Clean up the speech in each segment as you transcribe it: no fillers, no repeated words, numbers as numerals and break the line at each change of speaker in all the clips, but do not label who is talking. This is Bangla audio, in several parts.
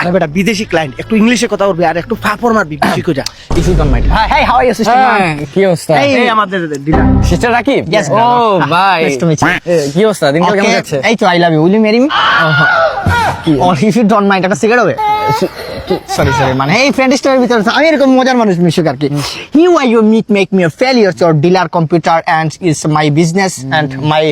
আরে বেটা বিদেশি ক্লায়েন্ট, একটু ইংলিশে কথা বলবি আর একটু ফাফর মারবি বেশি করে।
If you don't mind.
Hey, how are you, sister?
কি অবস্থা?
এই আমাদের ডিলার।
সিস্টার রাকিব?
Yes,
ও ভাই।
Nice to meet you.
কি অবস্থা? দিনকাল কেমন যাচ্ছে?
এই তো, I love you. Will you marry me? Or if you don't mind, একটা সিগারেট হবে? সরি মানে এই ফ্রেন্ড স্টোরের ভিতরে আমি এরকম মজার মানুষ মিশুক আর কি। You are your meet make me a failure to your dealer computer and is my business and my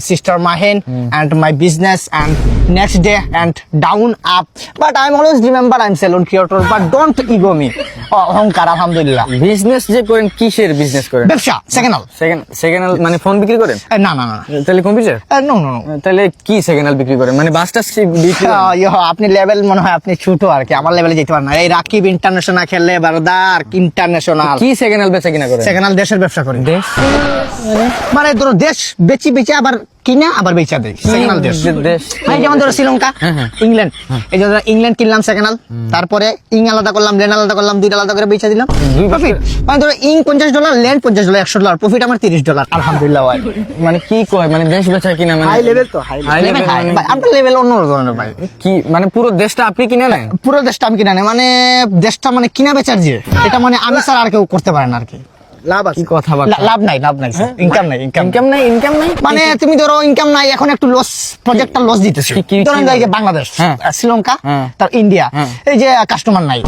sister Mahen and my business and next day and down up, but I'm always remember I'm salon creator, but don't ego me. অহংকার আলহামদুলিল্লাহ।
বিজনেস যে করেন, কিসের বিজনেস করেন?
ব্যবসা সেকেন্ড
সেকেন্ড মানে ফোন বিক্রি করেন?
না
তাহলে কম্পিউটার?
নো নো
তাহলে কি সেকেন্ড হ্যান্ড বিক্রি করেন? মানে বাসটা বিক্রি করেন?
আপনি লেভেল মনে হয় আপনি ছোট আর কি, আমার লেভেলে যেতে পারেন না। এই রাকিব ইন্টারন্যাশনাল খেললে বারদার ইন্টারন্যাশনাল।
কি সেকেন্ড হ্যান্ড বেচা কিনা করেন?
সেকেন্ড হ্যান্ড দেশের ব্যবসা করি।
দেশ
মানে ধরো দেশ বেচে আবার কিনা আবার বেচা দেয় সেকেন্ড হ্যান্ড দেশ। মানে যেমন ধরো শ্রীলঙ্কা, ইংল্যান্ড, এই যে ধরো ইংল্যান্ড কিনলাম সেকেন্ড হ্যান্ড, তারপরে ইং আলাদা করলাম, ল্যান্ড আলাদা করলাম, দুইটা আলাদা করে বেচা দিলাম, প্রফিট। মানে ধরো ইং $50, ল্যান্ড $50, $100, প্রফিট আমার $30, আলহামদুলিল্লাহ ভাই।
মানে কি কয়, মানে দেশ বেচা কিনা মানে
হাই লেভেল তো, হাই লেভেল ভাই, আপনার লেভেল অন্য ধরনের ভাই।
কি মানে পুরো দেশটা আপনি কিনে নেন?
পুরো দেশটা আমি কিনা নেই, মানে দেশটা মানে কিনা বেচার যে এটা মানে আমি স্যার আর কেউ করতে পারে না আর কি। লাভ আছে?
কি কথা বল,
লাভ নাই স্যার, ইনকাম নাই।
ইনকাম নাই
মানে তুমি ধরো ইনকাম নাই, এখন একটু লস, প্রজেক্টটা লস দিতেছে। ধরেন এই যে বাংলাদেশ, শ্রীলঙ্কা, তার ইন্ডিয়া, এই যে কাস্টমার নাই,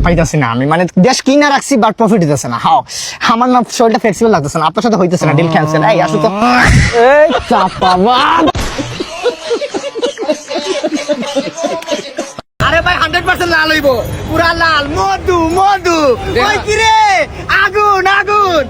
পাইতেছি না আমি, মানে দেশ কিনা রাখছি বাট প্রফিট দিতেছে না। হাও আমার না শরীরটা ফ্লেক্সিবল লাগতেছে না, আপনার সাথে হইতেছে না, ডিল ক্যান্সেল। এই আসো তো,
এই চাপাবাদ।
আরে ভাই 100% লাল হইব, পুরা লাল, মধু ওই কি রে, আগুন আগুন।